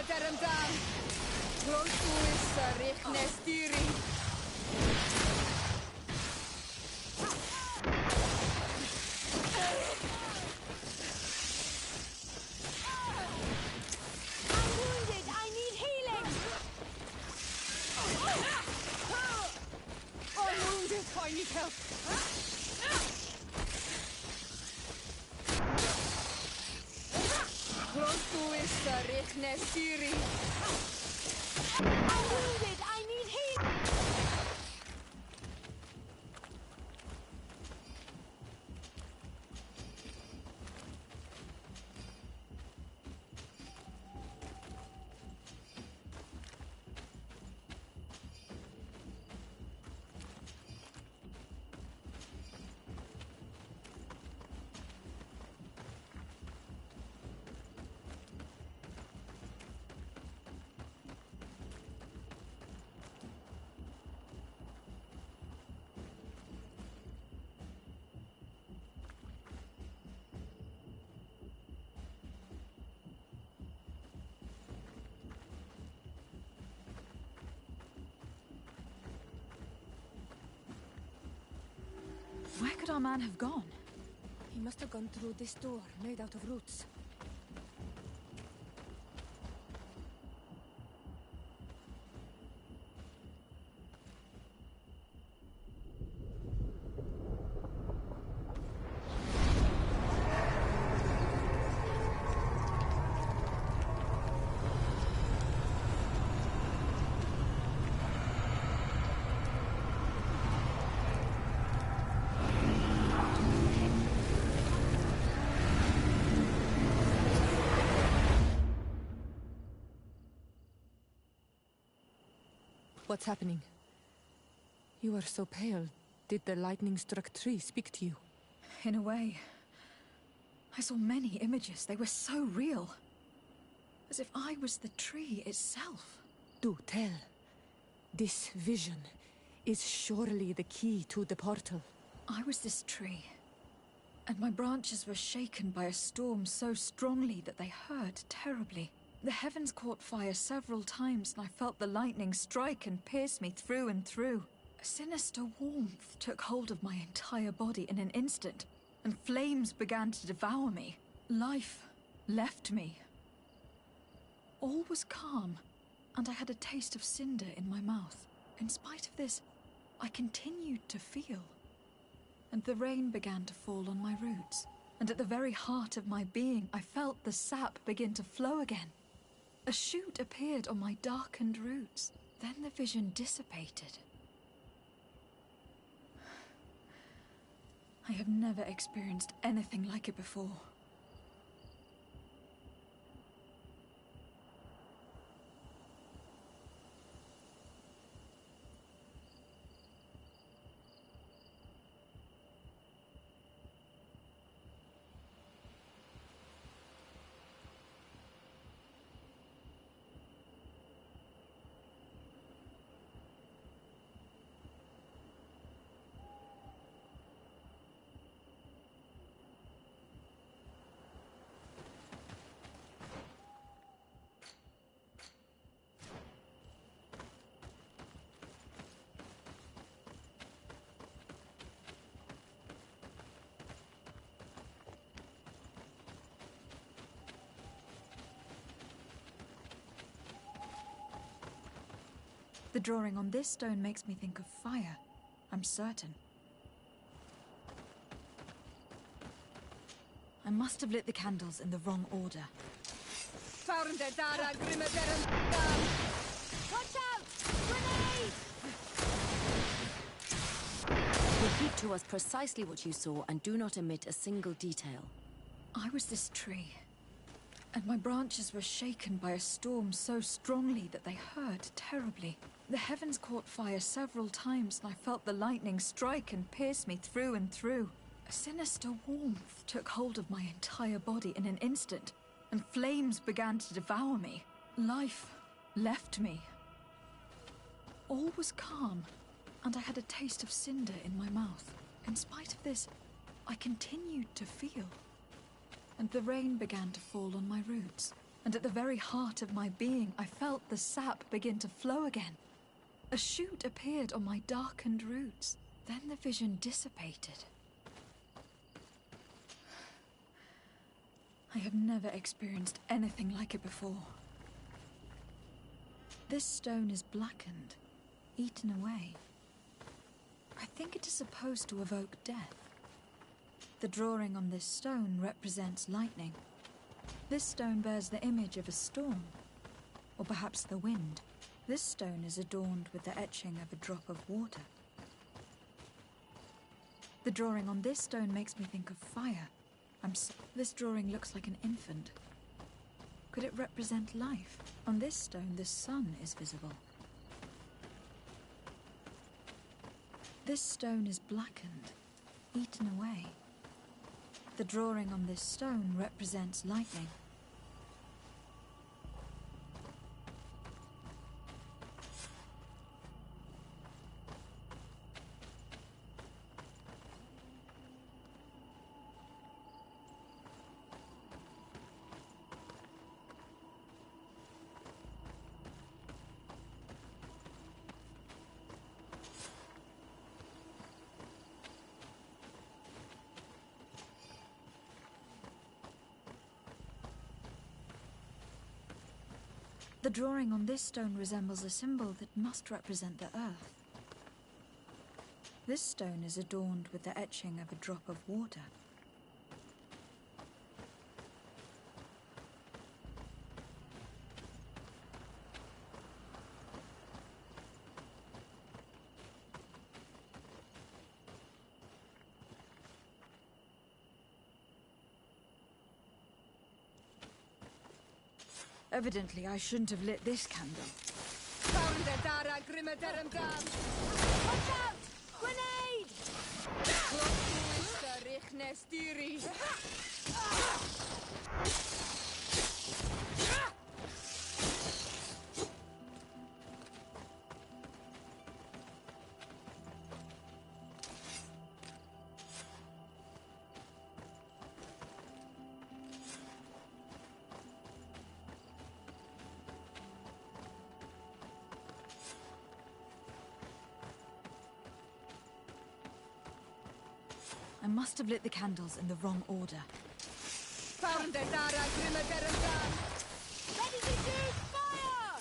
grimadaramdam. Grotuissa rihnestiri. I'm wounded. I need healing. I'm wounded. I need help. Grotuissa rihnestiri. I'm wounded. I need healing. Where could our man have gone? He must have gone through this door, made out of roots. What's happening? You are so pale. Did the lightning-struck tree speak to you? In a way. I saw many images. They were so real. As if I was the tree itself. Do tell. This vision is surely the key to the portal. I was this tree. And my branches were shaken by a storm so strongly that they hurt terribly. The heavens caught fire several times, and I felt the lightning strike and pierce me through and through. A sinister warmth took hold of my entire body in an instant, and flames began to devour me. Life left me. All was calm, and I had a taste of cinder in my mouth. In spite of this, I continued to feel. And the rain began to fall on my roots, and at the very heart of my being, I felt the sap begin to flow again. A shoot appeared on my darkened roots. Then the vision dissipated. I have never experienced anything like it before. The drawing on this stone makes me think of fire. I'm certain. I must have lit the candles in the wrong order. Watch out! Grenade! Repeat to us precisely what you saw and do not omit a single detail. I was this tree, and my branches were shaken by a storm so strongly that they hurt terribly. The heavens caught fire several times, and I felt the lightning strike and pierce me through and through. A sinister warmth took hold of my entire body in an instant, and flames began to devour me. Life left me. All was calm, and I had a taste of cinder in my mouth. In spite of this, I continued to feel. And the rain began to fall on my roots, and at the very heart of my being, I felt the sap begin to flow again. A shoot appeared on my darkened roots. Then the vision dissipated. I have never experienced anything like it before. This stone is blackened, eaten away. I think it is supposed to evoke death. The drawing on this stone represents lightning. This stone bears the image of a storm, or perhaps the wind. This stone is adorned with the etching of a drop of water. The drawing on this stone makes me think of fire. This drawing looks like an infant. Could it represent life? On this stone, the sun is visible. This stone is blackened, eaten away. The drawing on this stone represents lightning. The drawing on this stone resembles a symbol that must represent the earth. This stone is adorned with the etching of a drop of water. Evidently, I shouldn't have lit this candle. Watch out! Grenade! I must have lit the candles in the wrong order. Ready to shoot! Fire!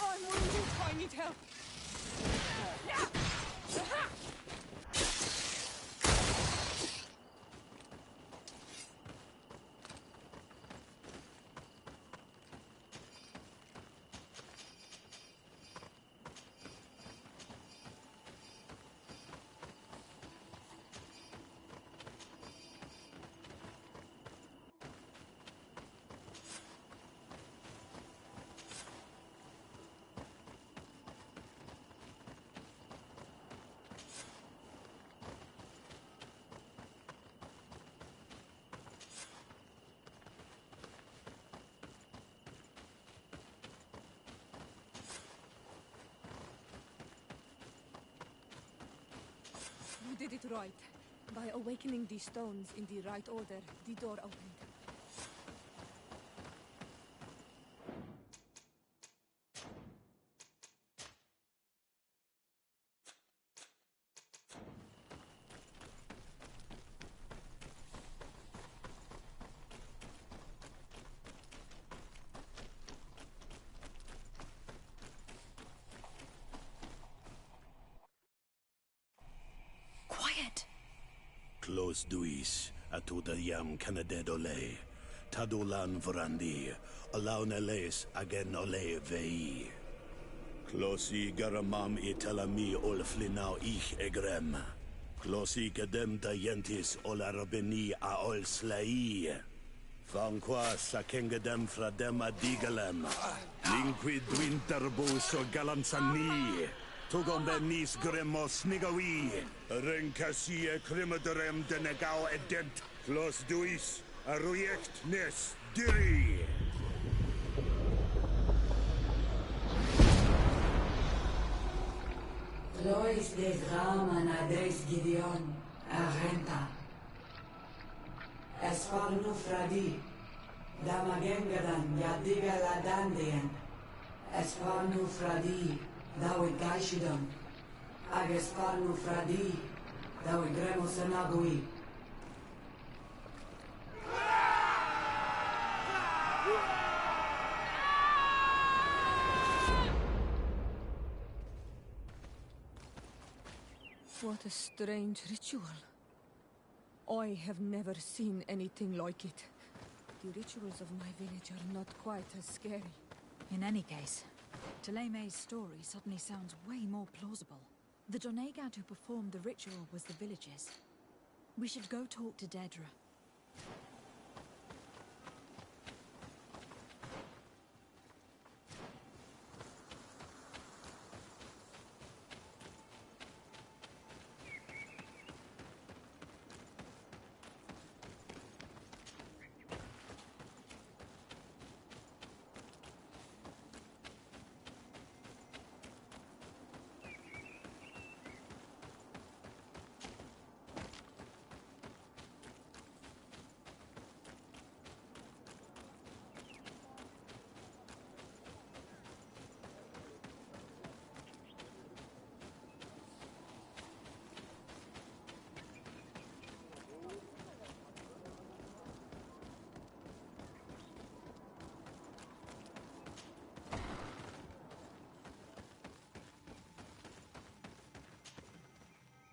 I'm wounded. I need help. You did it right. By awakening these stones in the right order, the door opened. Quiet! Close duis, atuda yam canadedole, tadulan vorandi, alauneles agen ole vei. Closi garamam italami olflinau ich egrem. Closi gedem dayentis olarabeni a ol slai. Fanqua sakengedem fradem adigalem. Linquid winterbus o galansani. Tugombenis gremos nigawi. Rencasie crimaderem denegao edent. Clos duis, arruiect nes diri. Lois des Raman ades Gideon, Arenta. Esparnu Fradi, Damagengadan, Yadiga Ladandian. Esparnu Fradi, Dawi Gaishidon. Agesparnu Fradi, Dawi Gremosanagui. What a strange ritual. I have never seen anything like it. The rituals of my village are not quite as scary. In any case, Teleme's story suddenly sounds way more plausible. The Doneigad who performed the ritual was the villagers. We should go talk to Dedra.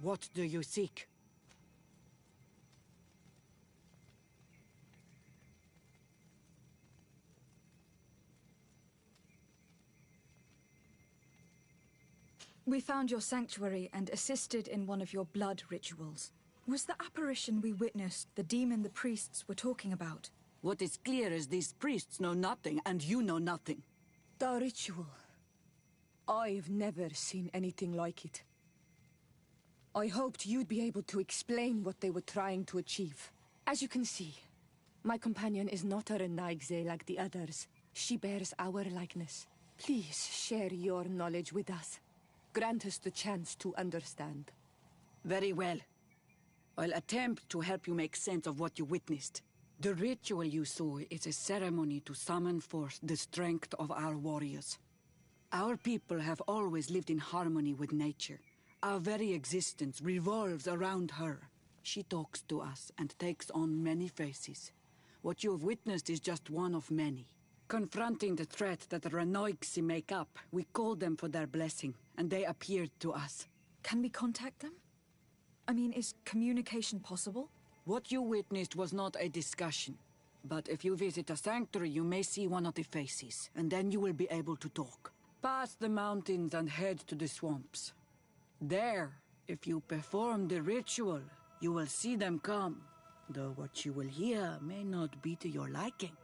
What do you seek? We found your sanctuary and assisted in one of your blood rituals. Was the apparition we witnessed the demon the priests were talking about? What is clear is these priests know nothing, and you know nothing. The ritual. I've never seen anything like it. I hoped you'd be able to explain what they were trying to achieve. As you can see, my companion is not a Renaigze like the others. She bears our likeness. Please share your knowledge with us. Grant us the chance to understand. Very well. I'll attempt to help you make sense of what you witnessed. The ritual you saw is a ceremony to summon forth the strength of our warriors. Our people have always lived in harmony with nature. Our very existence revolves around her. She talks to us and takes on many faces. What you have witnessed is just one of many. Confronting the threat that the Renoigsi make up, we called them for their blessing, and they appeared to us. Can we contact them? I mean, is communication possible? What you witnessed was not a discussion. But if you visit a sanctuary, you may see one of the faces, and then you will be able to talk. Pass the mountains and head to the swamps. There, if you perform the ritual, you will see them come. Though what you will hear may not be to your liking.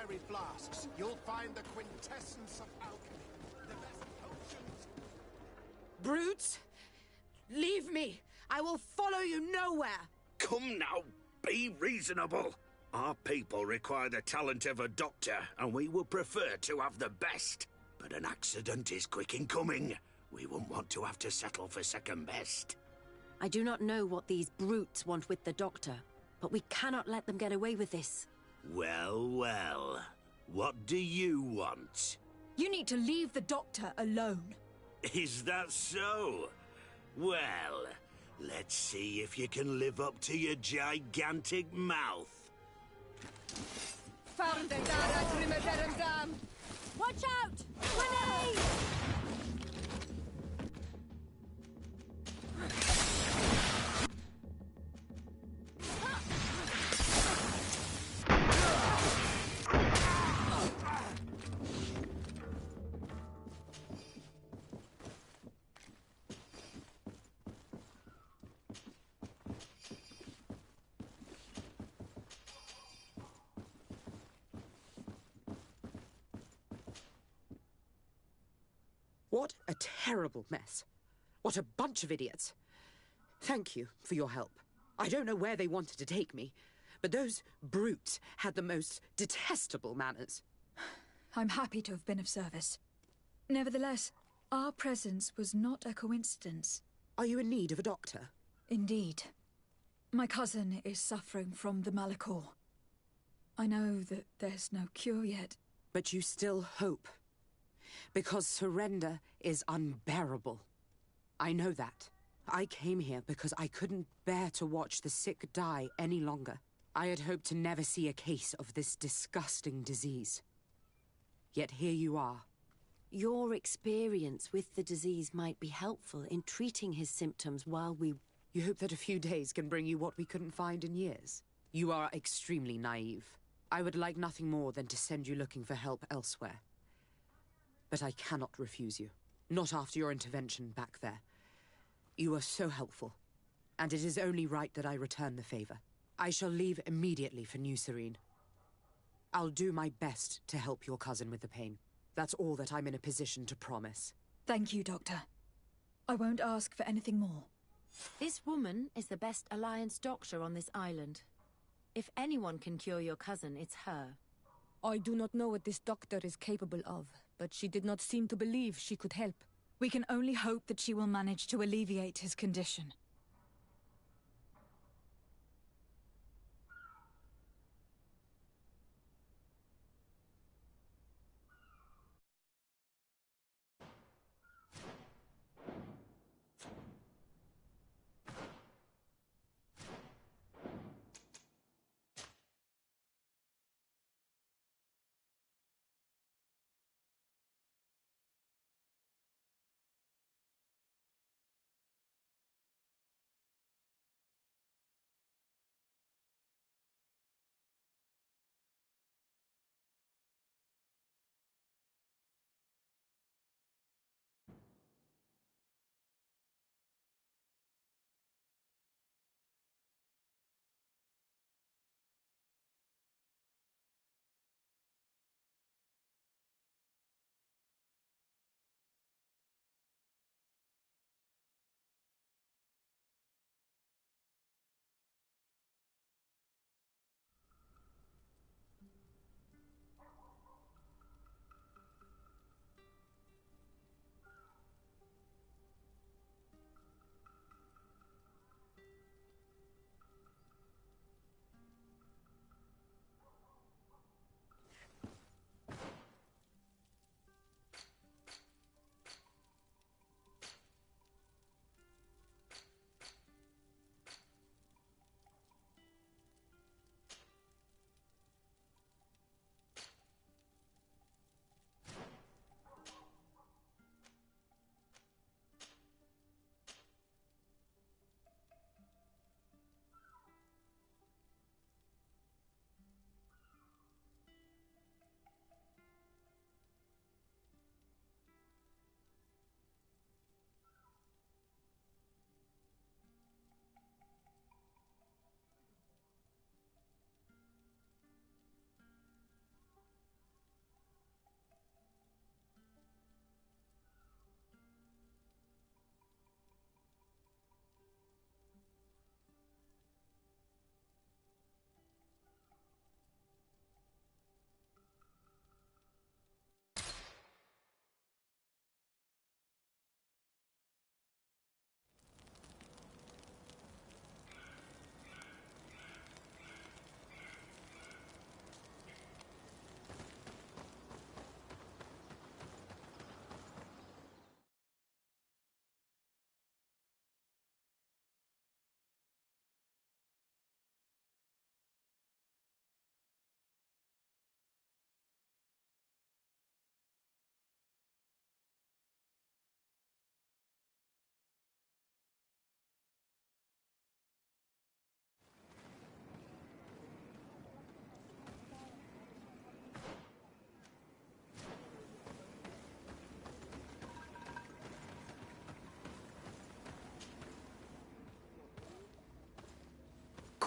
fiery flasks, you'll find the quintessence of alchemy. The best potions... Brutes! Leave me! I will follow you nowhere! Come now, be reasonable. Our people require the talent of a doctor, and we would prefer to have the best. But an accident is quick in coming. We wouldn't want to have to settle for second best. I do not know what these brutes want with the doctor, but we cannot let them get away with this. Well, well. What do you want? You need to leave the doctor alone. Is that so? Well, let's see if you can live up to your gigantic mouth. Watch out! Grenade! What a terrible mess. What a bunch of idiots. Thank you for your help. I don't know where they wanted to take me, but those brutes had the most detestable manners. I'm happy to have been of service. Nevertheless, our presence was not a coincidence. Are you in need of a doctor? Indeed. My cousin is suffering from the Malachor. I know that there's no cure yet. But you still hope. Because surrender is unbearable. I know that. I came here because I couldn't bear to watch the sick die any longer. I had hoped to never see a case of this disgusting disease. Yet here you are. Your experience with the disease might be helpful in treating his symptoms while we... You hope that a few days can bring you what we couldn't find in years? You are extremely naive. I would like nothing more than to send you looking for help elsewhere. But I cannot refuse you. Not after your intervention back there. You were so helpful, and it is only right that I return the favor. I shall leave immediately for New Serene. I'll do my best to help your cousin with the pain. That's all that I'm in a position to promise. Thank you, Doctor. I won't ask for anything more. This woman is the best Alliance doctor on this island. If anyone can cure your cousin, it's her. I do not know what this doctor is capable of, but she did not seem to believe she could help. We can only hope that she will manage to alleviate his condition.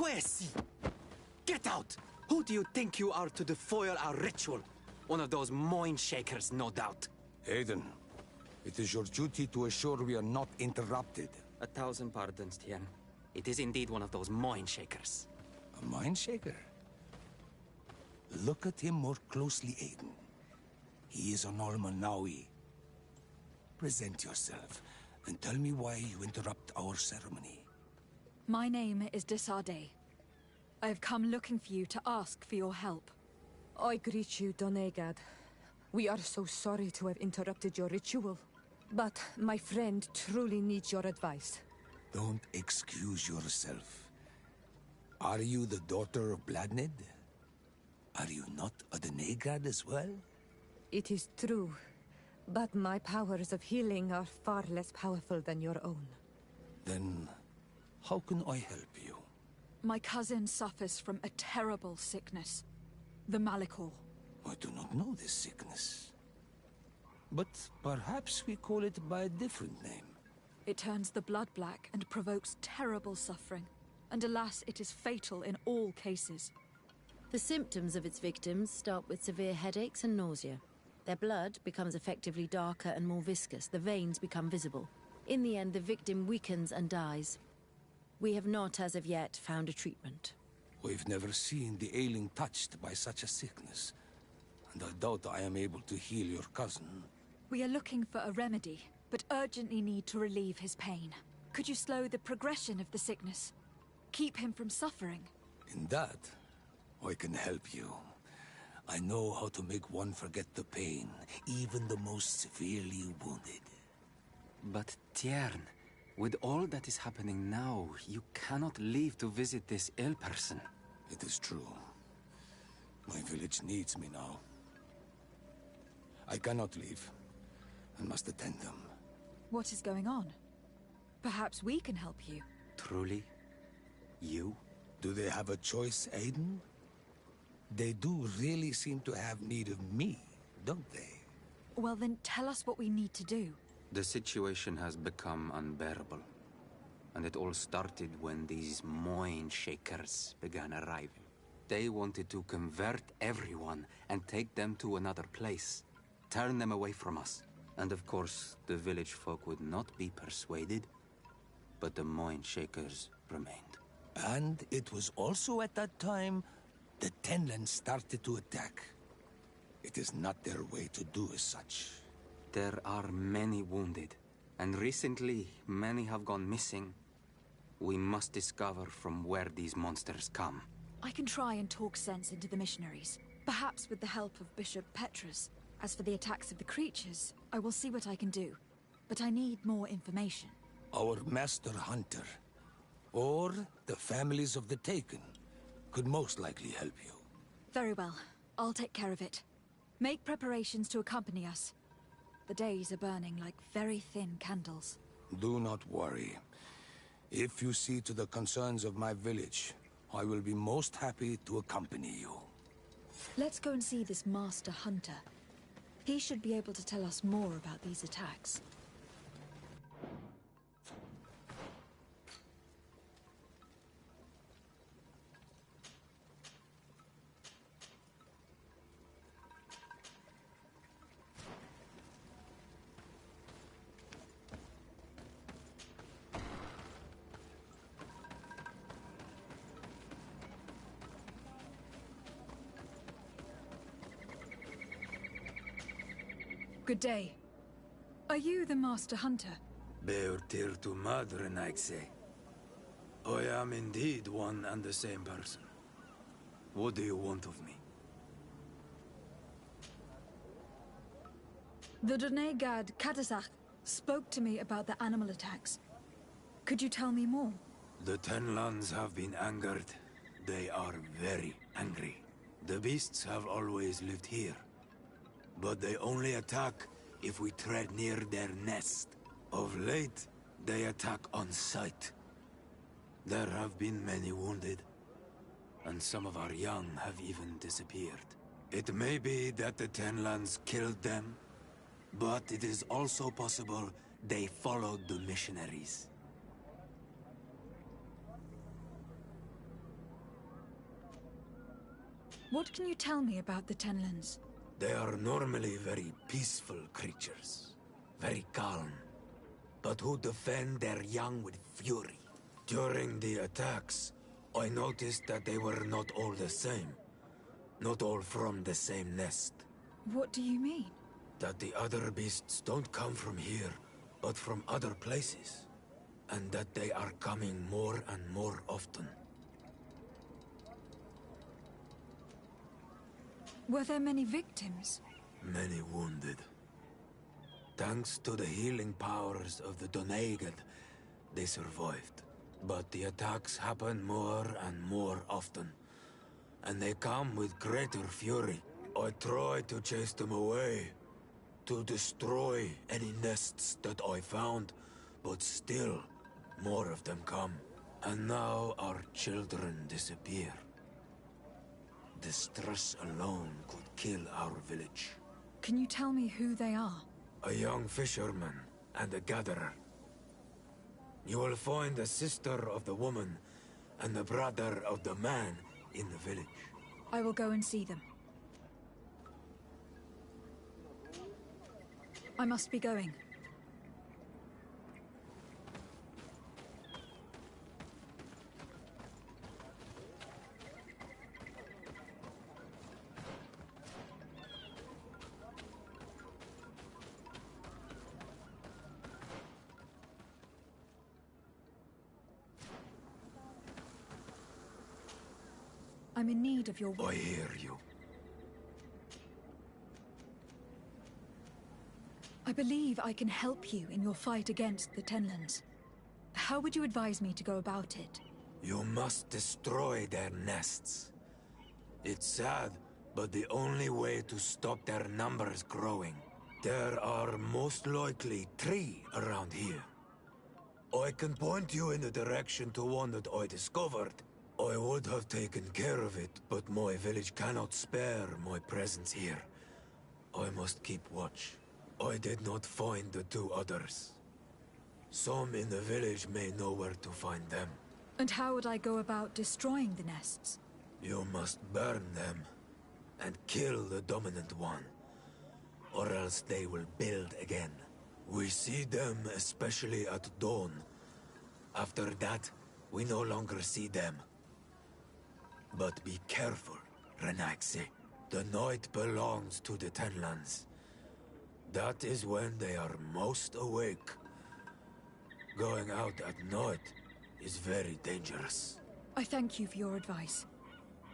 Poesi! Get out! Who do you think you are to defoil our ritual? One of those mind shakers, no doubt. Aiden, it is your duty to assure we are not interrupted. 1,000 pardons, Tien. It is indeed one of those mind shakers. A mind shaker? Look at him more closely, Aiden. He is an Almanawi. Present yourself, and tell me why you interrupt our ceremony. My name is Desade. I have come looking for you to ask for your help. I greet you, Donegad. We are so sorry to have interrupted your ritual. But my friend truly needs your advice. Don't excuse yourself. Are you the daughter of Bladnid? Are you not a Donegad as well? It is true, but my powers of healing are far less powerful than your own. Then, how can I help you? My cousin suffers from a terrible sickness. The Malikor. I do not know this sickness. But perhaps we call it by a different name. It turns the blood black and provokes terrible suffering. And alas, it is fatal in all cases. The symptoms of its victims start with severe headaches and nausea. Their blood becomes effectively darker and more viscous. The veins become visible. In the end, the victim weakens and dies. We have not, as of yet, found a treatment. We've never seen the ailing touched by such a sickness. And I doubt I am able to heal your cousin. We are looking for a remedy, but urgently need to relieve his pain. Could you slow the progression of the sickness? Keep him from suffering? In that, I can help you. I know how to make one forget the pain, even the most severely wounded. But Tiern, with all that is happening now, you cannot leave to visit this ill person. It is true. My village needs me now. I cannot leave. I must attend them. What is going on? Perhaps we can help you. Truly? You? Do they have a choice, Aiden? They do really seem to have need of me, don't they? Well then, tell us what we need to do. The situation has become unbearable. And it all started when these mind shakers began arriving. They wanted to convert everyone and take them to another place. Turn them away from us. And of course, the village folk would not be persuaded. But the mind shakers remained. And it was also at that time the Tenlands started to attack. It is not their way to do as such. There are many wounded, and recently many have gone missing. We must discover from where these monsters come. I can try and talk sense into the missionaries, perhaps with the help of Bishop Petrus. As for the attacks of the creatures, I will see what I can do. But I need more information. Our master hunter, or the families of the Taken, could most likely help you. Very well. I'll take care of it. Make preparations to accompany us. The days are burning like very thin candles. Do not worry. If you see to the concerns of my village, I will be most happy to accompany you. Let's go and see this master hunter. He should be able to tell us more about these attacks. Good day. Are you the Master Hunter? Beortir tu madre, Naikse. I am indeed one and the same person. What do you want of me? The Donegad Katasach spoke to me about the animal attacks. Could you tell me more? The Tenlands have been angered. They are very angry. The beasts have always lived here. But they only attack if we tread near their nest. Of late, they attack on sight. There have been many wounded, and some of our young have even disappeared. It may be that the Tenlands killed them, but it is also possible they followed the missionaries. What can you tell me about the Tenlands? They are normally very peaceful creatures. Very calm. But who defend their young with fury. During the attacks, I noticed that they were not all the same. Not all from the same nest. What do you mean? That the other beasts don't come from here, but from other places. And that they are coming more and more often. Were there many victims? Many wounded. Thanks to the healing powers of the Doneigad, they survived. But the attacks happen more and more often. And they come with greater fury. I try to chase them away. To destroy any nests that I found. But still, more of them come. And now our children disappear. The stress alone could kill our village. Can you tell me who they are? A young fisherman and a gatherer. You will find the sister of the woman and the brother of the man in the village. I will go and see them. I must be going. I'm in need of your... I hear you. I believe I can help you in your fight against the Tenlands. How would you advise me to go about it? You must destroy their nests. It's sad, but the only way to stop their numbers growing. There are most likely 3 around here. I can point you in the direction to one that I discovered. I would have taken care of it, but my village cannot spare my presence here. I must keep watch. I did not find the 2 others. Some in the village may know where to find them. And how would I go about destroying the nests? You must burn them and kill the dominant one, or else they will build again. We see them especially at dawn. After that, we no longer see them. But be careful, Renaigse. The night belongs to the Tenlands. That is when they are most awake. Going out at night is very dangerous. I thank you for your advice.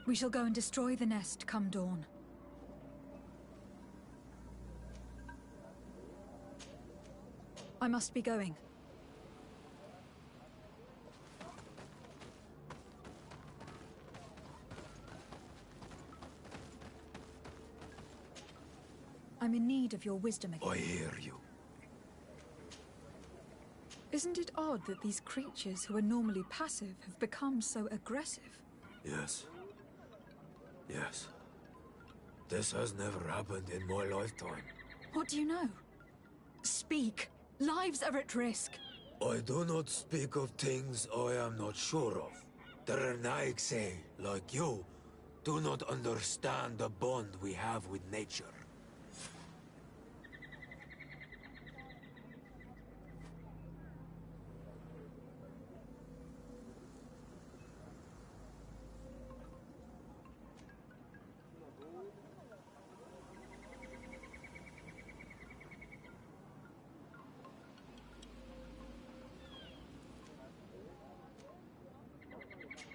We shall go and destroy the nest come dawn. I must be going. I'm in need of your wisdom again. I hear you. Isn't it odd that these creatures who are normally passive have become so aggressive? Yes. Yes. This has never happened in my lifetime. What do you know? Speak! Lives are at risk! I do not speak of things I am not sure of. The Renaigse, like you, do not understand the bond we have with nature.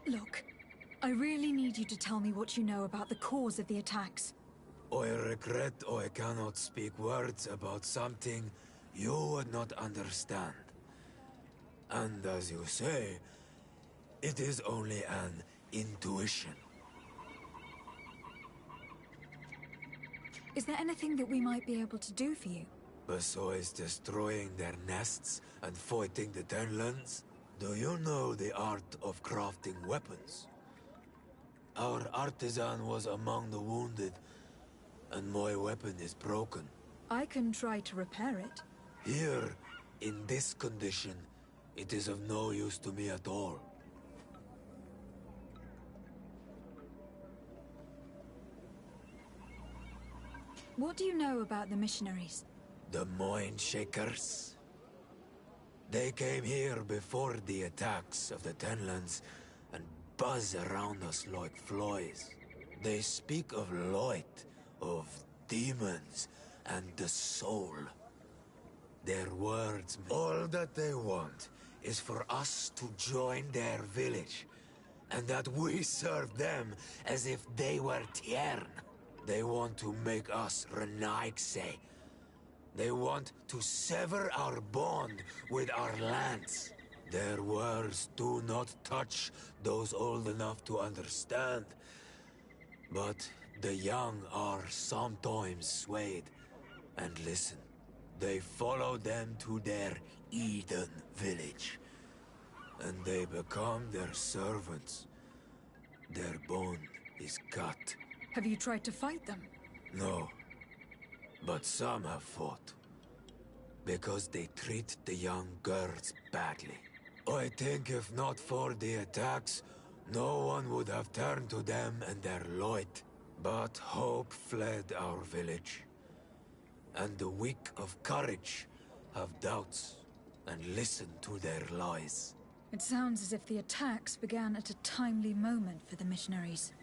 Look, I really need you to tell me what you know about the cause of the attacks. I regret I cannot speak words about something you would not understand. And as you say, it is only an intuition. Is there anything that we might be able to do for you? Besides destroying their nests and fighting the Tenlands, do you know the art of crafting weapons? Our artisan was among the wounded, and my weapon is broken. I can try to repair it. Here, in this condition, it is of no use to me at all. What do you know about the missionaries? The Moin Shakers. They came here before the attacks of the Tenlands and buzz around us like flies. They speak of light, of demons, and the soul. Their words, all that they want is for us to join their village, and that we serve them as if they were Tiern. They want to make us Renaigse. They want to sever our bond with our lands. Their words do not touch those old enough to understand. But the young are sometimes swayed and listen. They follow them to their Eden village. And they become their servants. Their bond is cut. Have you tried to fight them? No. But some have fought. Because they treat the young girls badly. I think if not for the attacks, no one would have turned to them and their light. But hope fled our village. And the weak of courage have doubts and listen to their lies. It sounds as if the attacks began at a timely moment for the missionaries.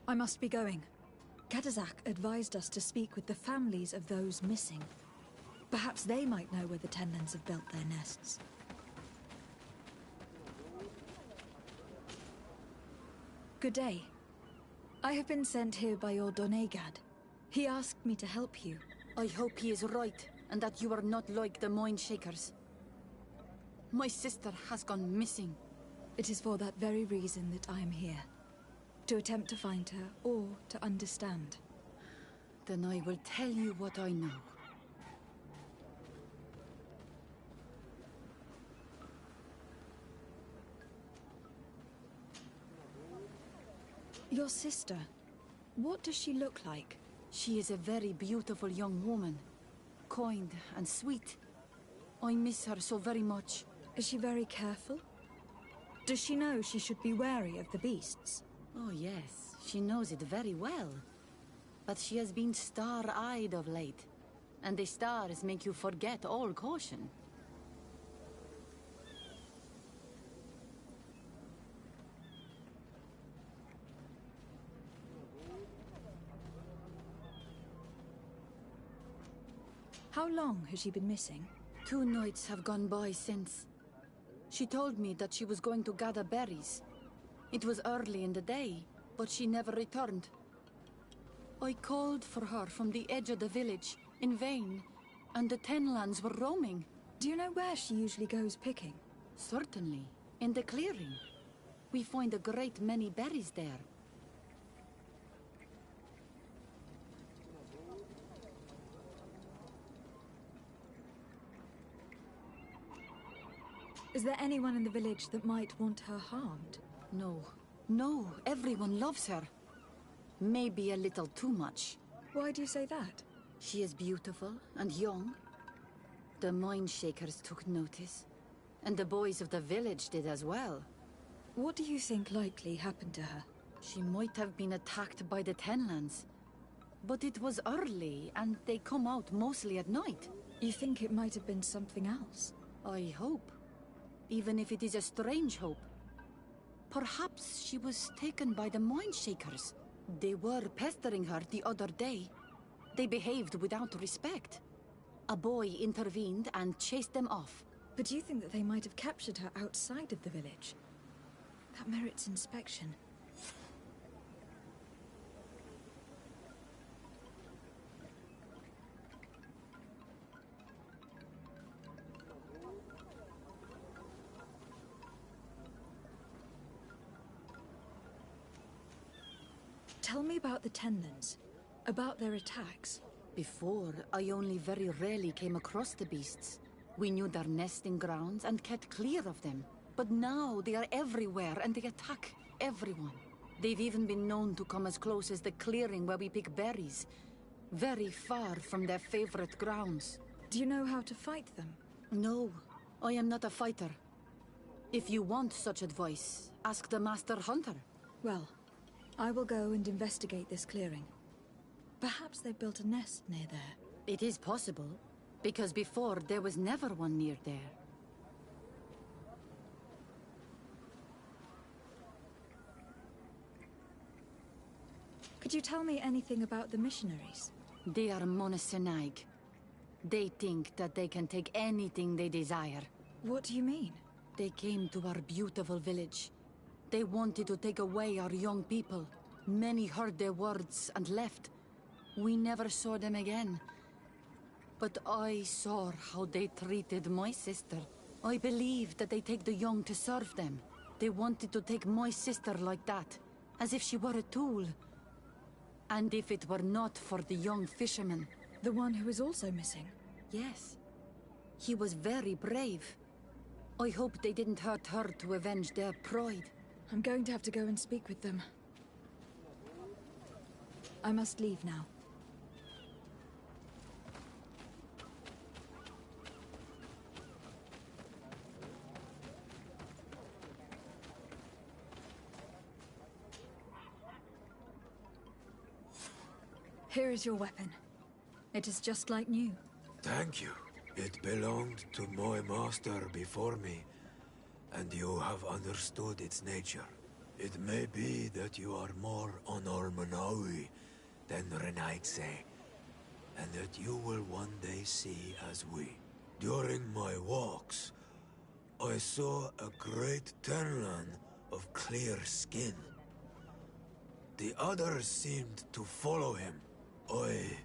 I must be going. Katazak advised us to speak with the families of those missing. Perhaps they might know where the Tenlands have built their nests. Good day. I have been sent here by your Donegad. He asked me to help you. I hope he is right, and that you are not like the Moin Shakers. My sister has gone missing. It is for that very reason that I am here. To attempt to find her, or to understand. Then I will tell you what I know. Your sister, what does she look like? She is a very beautiful young woman. Kind and sweet. I miss her so very much. Is she very careful? Does she know she should be wary of the beasts? Oh yes, she knows it very well. But she has been star-eyed of late. And the stars make you forget all caution. How long has she been missing? 2 nights have gone by since. She told me that she was going to gather berries. It was early in the day, but she never returned. I called for her from the edge of the village, in vain, and the Tenlands were roaming. Do you know where she usually goes picking? Certainly, in the clearing. We find a great many berries there. Is there anyone in the village that might want her harmed? No. No, everyone loves her. Maybe a little too much. Why do you say that? She is beautiful and young. The Moin Shakers took notice. And the boys of the village did as well. What do you think likely happened to her? She might have been attacked by the Tenlands. But it was early, and they come out mostly at night. You think it might have been something else? I hope. Even if it is a strange hope. Perhaps she was taken by the Moin Shakers. They were pestering her the other day. They behaved without respect. A boy intervened and chased them off. But do you think that they might have captured her outside of the village? That merits inspection. Tell me about the Tenlands, about their attacks. Before, I only very rarely came across the beasts. We knew their nesting grounds and kept clear of them. But now they are everywhere and they attack everyone. They've even been known to come as close as the clearing where we pick berries. Very far from their favorite grounds. Do you know how to fight them? No, I am not a fighter. If you want such advice, ask the Master Hunter. Well, I will go and investigate this clearing. Perhaps they built a nest near there. It is possible, because before there was never one near there. Could you tell me anything about the missionaries? They are Monastenaig. They think that they can take anything they desire. What do you mean? They came to our beautiful village. They wanted to take away our young people. Many heard their words and left. We never saw them again. But I saw how they treated my sister. I believe that they take the young to serve them. They wanted to take my sister like that, as if she were a tool. And if it were not for the young fisherman... The one who is also missing? Yes. He was very brave. I hope they didn't hurt her to avenge their pride. I'm going to have to go and speak with them. I must leave now. Here is your weapon. It is just like new. Thank you. It belonged to my master before me, and you have understood its nature. It may be that you are more on Almanawi than Renaigse, and that you will one day see as we. During my walks, I saw a great Tenlan of clear skin. The others seemed to follow him. I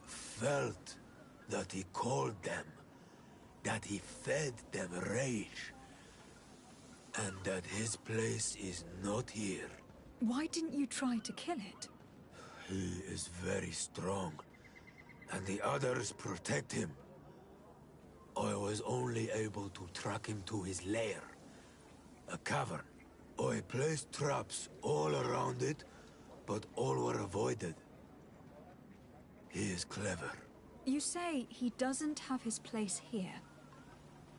felt that he called them, that he fed them rage, and that his place is not here. Why didn't you try to kill it? He is very strong, and the others protect him. I was only able to track him to his lair, a cavern. I placed traps all around it, but all were avoided. He is clever. You say he doesn't have his place here.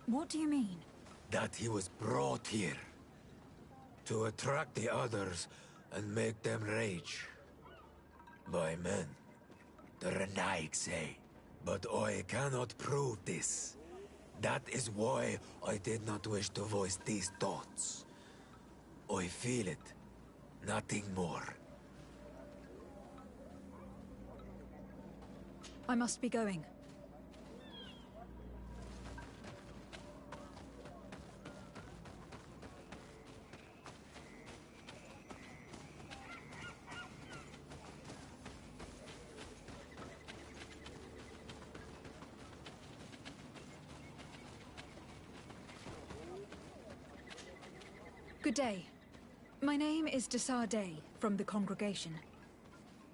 What do you mean? That he was brought here to attract the others and make them rage. By men, the Renaig say. But I cannot prove this. That is why I did not wish to voice these thoughts. I feel it, nothing more. I must be going. Good day. My name is Desar Day, from the congregation.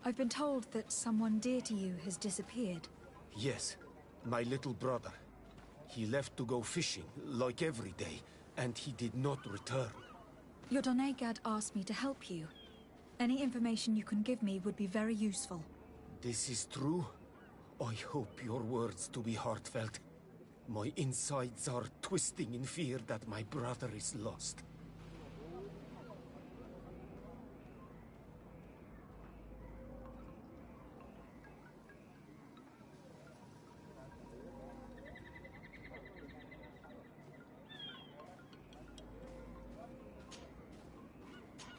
I've been told that someone dear to you has disappeared. Yes, my little brother. He left to go fishing, like every day, and he did not return. Your Doneigad asked me to help you. Any information you can give me would be very useful. This is true? I hope your words to be heartfelt. My insides are twisting in fear that my brother is lost.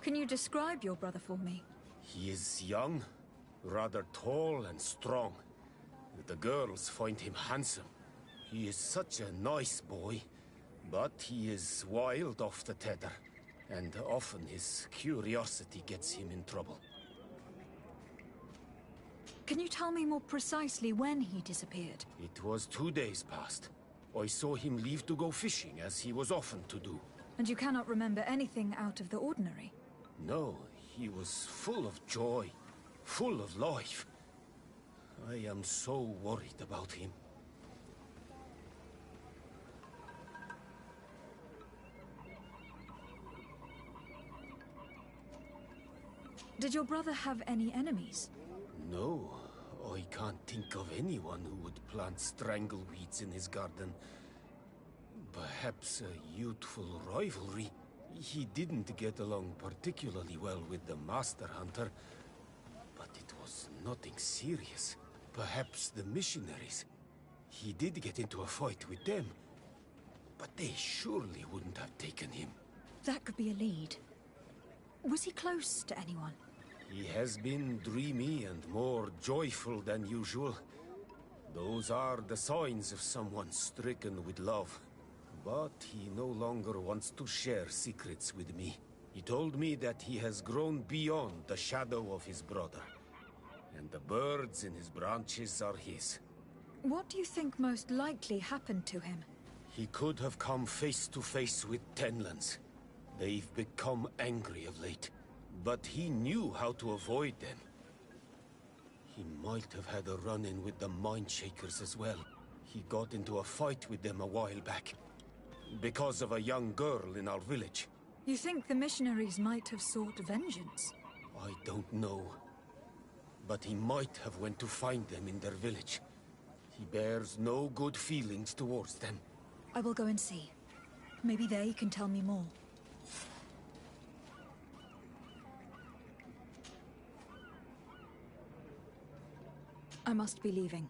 Can you describe your brother for me? He is young, rather tall and strong. The girls find him handsome. He is such a nice boy, but he is wild off the tether, and often his curiosity gets him in trouble. Can you tell me more precisely when he disappeared? It was 2 days past. I saw him leave to go fishing, as he was often to do. And you cannot remember anything out of the ordinary? No, he was full of joy, full of life. I am so worried about him. Did your brother have any enemies? No, I can't think of anyone who would plant strangleweeds in his garden. Perhaps a youthful rivalry. He didn't get along particularly well with the Master Hunter, but it was nothing serious. Perhaps the missionaries. He did get into a fight with them, but they surely wouldn't have taken him. That could be a lead. Was he close to anyone? He has been dreamy and more joyful than usual. Those are the signs of someone stricken with love. But he no longer wants to share secrets with me. He told me that he has grown beyond the shadow of his brother. And the birds in his branches are his. What do you think most likely happened to him? He could have come face to face with Tenlands. They've become angry of late. But he knew how to avoid them. He might have had a run-in with the Mindshakers as well. He got into a fight with them a while back. Because of a young girl in our village. You think the missionaries might have sought vengeance? I don't know. But he might have went to find them in their village. He bears no good feelings towards them. I will go and see. Maybe they can tell me more. I must be leaving.